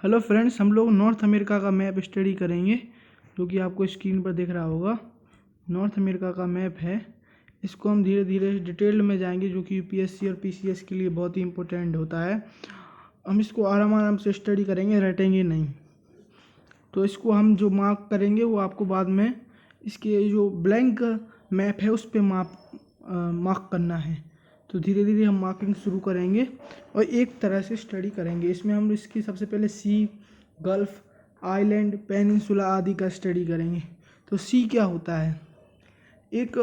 Hello friends, हम लोग north America का मैप स्टडी करेंगे जो कि आपको स्क्रीन पर दिख रहा होगा। नॉर्थ अमेरिका का मैप है। इसको हम धीरे धीरे डिटेल में जाएंगे जो कि यूपीएससी और पीसीएस के लिए बहुत ही इंपॉर्टेंट होता है। हम इसको आराम आराम से स्टडी करेंगे, रटेंगे नहीं। तो इसको हम जो मार्क करेंगे वो आपको बाद में इसके जो ब्लैंक मैप है उस पर मार्क करना है। तो धीरे धीरे हम मार्किंग शुरू करेंगे और एक तरह से स्टडी करेंगे। इसमें हम इसकी सबसे पहले सी, गल्फ, आइलैंड, पेनिनसुला आदि का स्टडी करेंगे। तो सी क्या होता है? एक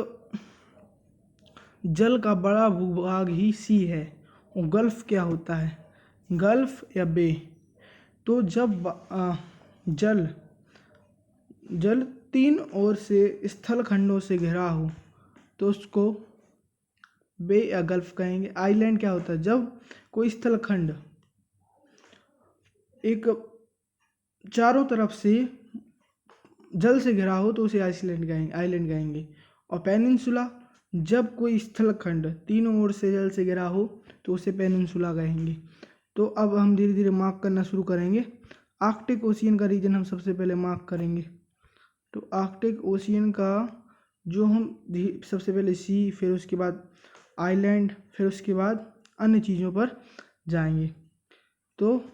जल का बड़ा भूभाग ही सी है। और गल्फ क्या होता है? गल्फ या बे। तो जब जल तीन ओर से स्थल खंडों से घिरा हो तो उसको बे या गल्फ कहेंगे। आइलैंड क्या होता है? जब कोई स्थल खंड एक चारों तरफ से जल से घिरा हो तो उसे आइलैंड कहेंगे। और पेनिनसुला, जब कोई स्थल खंड तीनों ओर से जल से घिरा हो तो उसे पेनिनसुला कहेंगे। तो अब हम धीरे धीरे मार्क करना शुरू करेंगे। आर्कटिक ओशियन का रीजन हम सबसे पहले मार्क करेंगे। तो आर्कटिक ओशियन का जो हम सबसे पहले सी, फिर उसके बाद आइलैंड, फिर उसके बाद अन्य चीज़ों पर जाएंगे। तो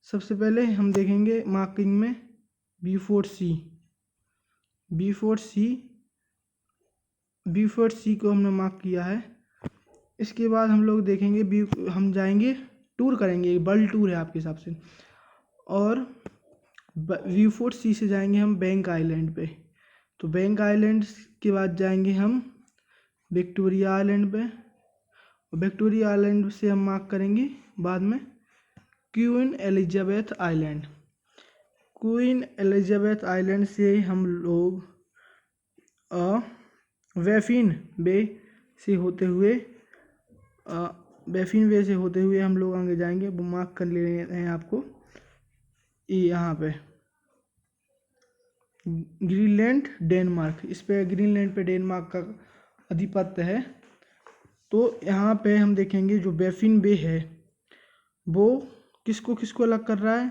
सबसे पहले हम देखेंगे मार्किंग में B4 सी को हमने मार्क किया है। इसके बाद हम लोग देखेंगे हम जाएंगे, टूर करेंगे, वर्ल्ड टूर है आपके हिसाब से। और B4 सी से जाएंगे हम बैंक आइलैंड पे। तो बैंक आइलैंड के बाद जाएंगे हम विक्टोरिया आइलैंड पे। और विक्टोरिया आइलैंड से हम मार्क करेंगे बाद में queen Elizabeth island. Queen Elizabeth island से हम लोग बैफिन बे से होते हुए हम लोग आगे जाएंगे। वो मार्क कर ले रहे हैं आपको यहाँ पे ग्रीनलैंड, डेनमार्क। इस पे ग्रीनलैंड पे डेनमार्क का आधिपत्य है। तो यहाँ पे हम देखेंगे जो बैफिन बे है वो किसको किसको अलग कर रहा है?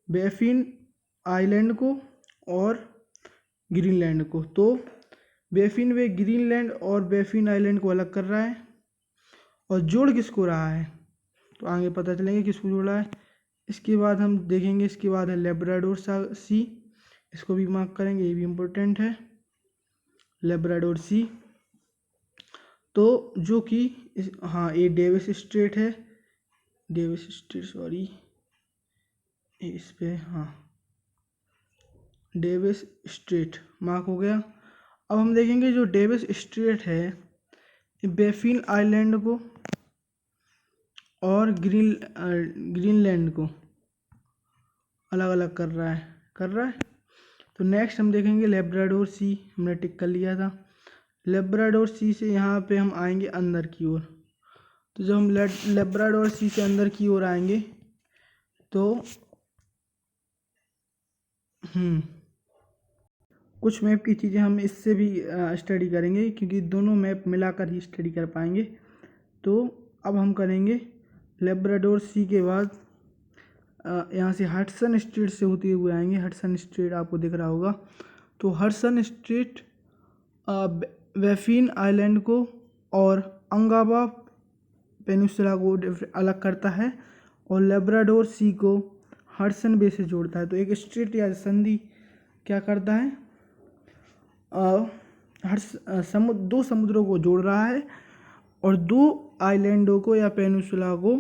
बैफिन आइलैंड को और ग्रीनलैंड को। तो बैफिन बे ग्रीनलैंड और बैफिन आइलैंड को अलग कर रहा है। और जोड़ किसको रहा है? तो आगे पता चलेंगे किसको जोड़ रहा है। इसके बाद हम देखेंगे, इसके बाद है लेब्राडोर सी। इसको भी मार्क करेंगे, ये भी इम्पोर्टेंट है, लेब्राडोर सी। तो जो कि ये डेविस स्ट्रेट है, इस पे डेविस स्ट्रेट मार्क हो गया। अब हम देखेंगे जो डेविस स्ट्रेट है बैफिन आइलैंड को और ग्रीनलैंड को अलग अलग कर रहा है। तो नेक्स्ट हम देखेंगे लेब्राडोर सी, हमने टिक कर लिया था। लेब्राडोर सी से यहाँ पे हम आएंगे अंदर की ओर। तो जब हम लेब्राडोर सी से अंदर की ओर आएंगे तो कुछ मैप की चीज़ें हम इससे भी स्टडी करेंगे क्योंकि दोनों मैप मिलाकर ही स्टडी कर पाएंगे। तो अब हम करेंगे लेब्राडोर सी के बाद यहाँ से हडसन स्ट्रेट से होते हुए आएंगे। हडसन स्ट्रेट आपको दिख रहा होगा। तो हडसन स्ट्रेट बैफिन आइलैंड को और अंगाबा पेनिनसुला को अलग करता है और लेब्राडोर सी को हडसन बे से जोड़ता है। तो एक स्ट्रेट या संधि क्या करता है? दो समुद्रों को जोड़ रहा है और दो आइलैंडों को या पेनिनसुला को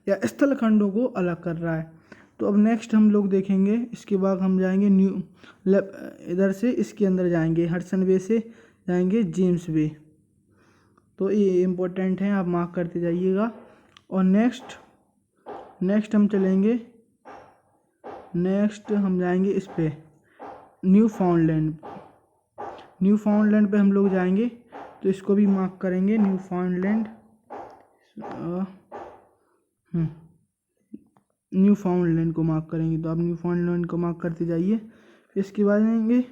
या स्थल खंडों को अलग कर रहा है। तो अब नेक्स्ट हम लोग देखेंगे, इसके बाद हम जाएंगे इधर से इसके अंदर जाएंगे, हडसन बे से जाएंगे जेम्स बे। तो ये इम्पोर्टेंट है, आप मार्क करते जाइएगा। और नेक्स्ट हम चलेंगे, नेक्स्ट हम जाएंगे इस पे न्यूफाउंडलैंड पे हम लोग जाएंगे। तो इसको भी मार्क करेंगे, न्यूफाउंडलैंड को मार्क करेंगे। तो आप न्यूफाउंडलैंड को मार्क करते जाइए। इसके बाद जाएंगे,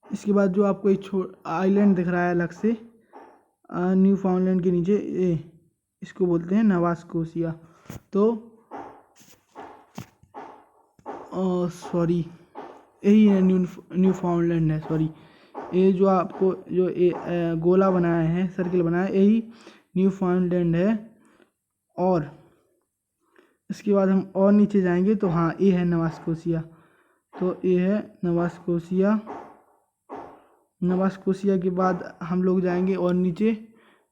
इसके बाद जो आपको एक आइलैंड दिख रहा है अलग से न्यूफाउंडलैंड के नीचे, इसको बोलते हैं नवा स्कोशिया। तो सॉरी यही है, न्यू फाउंडलैंड है, सॉरी। ये जो आपको जो गोला बनाया है, सर्किल बनाया है, यही न्यू फाउंडलैंड है। और इसके बाद हम और नीचे जाएंगे तो हाँ, ये है नोवा स्कोशिया। तो ये है नोवा स्कोशिया। नोवा स्कोशिया के बाद हम लोग जाएंगे और नीचे,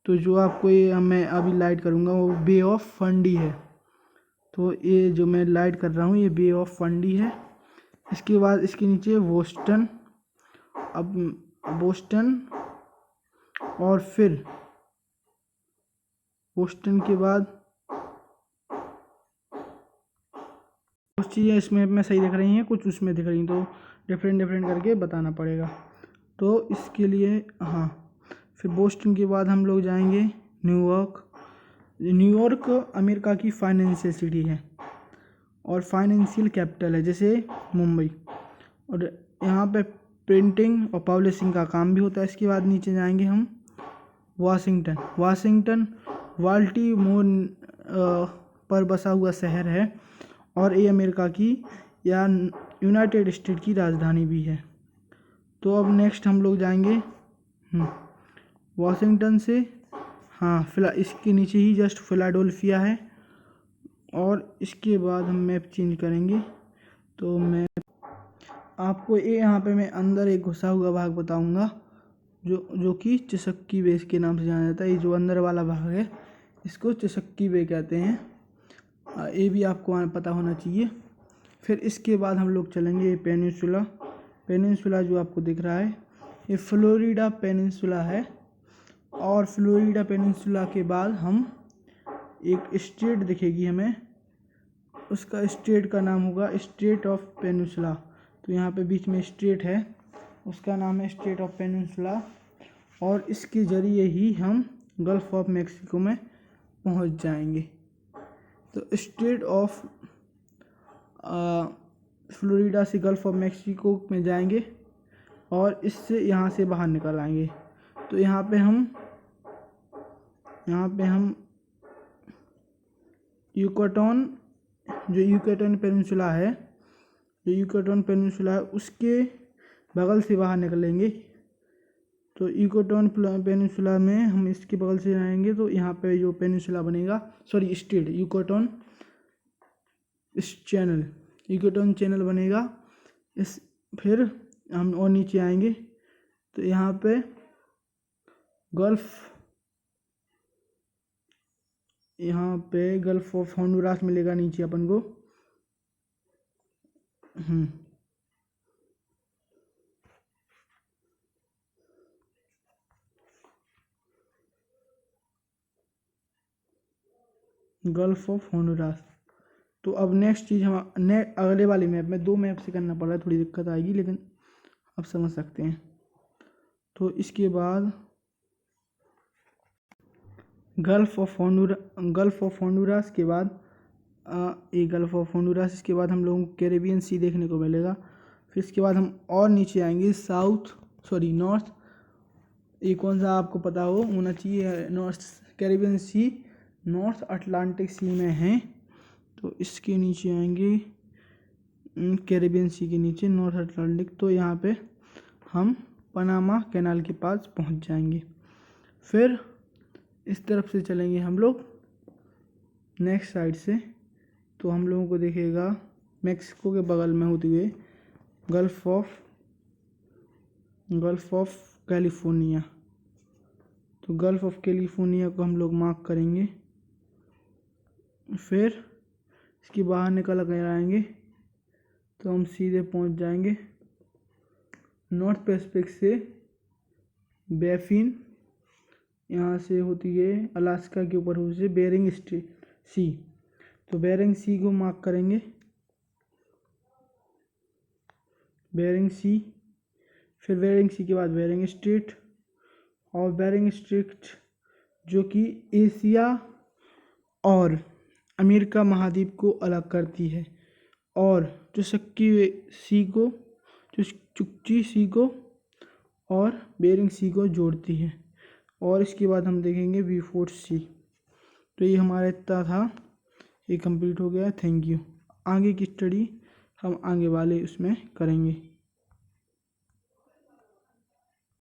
तो जो आपको ये मैं अभी लाइट करूँगा वो बे ऑफ फंडी है। तो ये जो मैं लाइट कर रहा हूँ ये बे ऑफ फंडी है। इसके बाद इसके नीचे बोस्टन, अब बोस्टन, और फिर बोस्टन के बाद कुछ चीज़ें इस मैप में सही दिख रही हैं, कुछ उसमें दिख रही हैं, तो डिफरेंट करके बताना पड़ेगा। तो इसके लिए हाँ, फिर बोस्टन के बाद हम लोग जाएंगे न्यूयॉर्क। न्यूयॉर्क अमेरिका की फाइनेंशियल सिटी है और फाइनेंशियल कैपिटल है, जैसे मुंबई। और यहाँ पे प्रिंटिंग और पब्लिशिंग का काम भी होता है। इसके बाद नीचे जाएंगे हम वाशिंगटन बाल्टीमोर पर बसा हुआ शहर है और ये अमेरिका की या यूनाइटेड स्टेट की राजधानी भी है। तो अब नेक्स्ट हम लोग जाएंगे वाशिंगटन से, हाँ इसके नीचे ही जस्ट फिलाडेल्फिया है। और इसके बाद हम मैप चेंज करेंगे। तो मैप आपको ये यहाँ पे मैं अंदर एक घुसा हुआ भाग बताऊंगा जो कि चेसक्की बे के नाम से जाना जाता है। ये जो अंदर वाला भाग है इसको चेसक्की बे कहते हैं। ये भी आपको पता होना चाहिए। फिर इसके बाद हम लोग चलेंगे पेनिनसुला जो आपको दिख रहा है ये फ्लोरिडा पेनिनसुला है। और फ्लोरिडा पेनिनसुला के बाद हम एक स्टेट दिखेगी हमें, उसका स्टेट का नाम होगा स्टेट ऑफ पेनिनसुला। तो यहाँ पे बीच में स्टेट है, उसका नाम है स्टेट ऑफ पेनिनसुला। और इसके ज़रिए ही हम गल्फ ऑफ मैक्सिको में पहुँच जाएंगे। तो स्टेट ऑफ फ्लोरिडा से गल्फ ऑफ मैक्सिको में जाएंगे और इससे यहाँ से बाहर निकल आएंगे। तो यहाँ पे हम यूकाटन पेनिनसुला है, उसके बगल से बाहर निकलेंगे। तो यूकाटन पेनिनसुला में हम इसके बगल से जाएंगे तो यहाँ पे जो पेनिनसुला बनेगा, सॉरी स्टेट यूकाटन चैनल बनेगा। फिर हम और नीचे आएंगे तो यहाँ पे गल्फ ऑफ होंडुरास मिलेगा नीचे अपन को। Gulf of Honduras. तो अब नेक्स्ट चीज़ हम अगले वाली मैप में 2 मैप से करना पड़ रहा है, थोड़ी दिक्कत आएगी लेकिन आप समझ सकते हैं। तो इसके बाद गल्फ ऑफ होंडुरास के बाद इसके बाद हम लोगों को कैरेबियन सी देखने को मिलेगा। फिर इसके बाद हम और नीचे आएंगे नॉर्थ। ये कौन सा आपको पता होना चाहिए, north Caribbean sea north Atlantic सी में है। तो इसके नीचे आएंगे कैरेबियन सी के नीचे नॉर्थ अटलांटिक। तो यहाँ पे हम पनामा कैनाल के पास पहुँच जाएंगे। फिर इस तरफ से चलेंगे हम लोग नेक्स्ट साइड से, तो हम लोगों को दिखेगा मैक्सिको के बगल में होते हुए गल्फ ऑफ कैलिफोर्निया। तो गल्फ ऑफ कैलिफोर्निया को हम लोग मार्क करेंगे। फिर इसके बाहर निकल कर आएंगे तो हम सीधे पहुंच जाएंगे नॉर्थ पैसिफिक से बैफिन, यहाँ से होती है अलास्का के ऊपर होती है बेरिंग सी। तो बेरिंग सी को मार्क करेंगे, बेरिंग सी। फिर बेरिंग सी के बाद बेरिंग स्ट्रेट, और बेरिंग स्ट्रेट जो कि एशिया और अमेरिका महाद्वीप को अलग करती है, और चुक्ची सी को और बेरिंग सी को जोड़ती है। और इसके बाद हम देखेंगे बीफोर्ड सी। तो ये हमारा इतना था, ये कंप्लीट हो गया। Thank you. आगे की स्टडी हम आगे वाले उसमें करेंगे।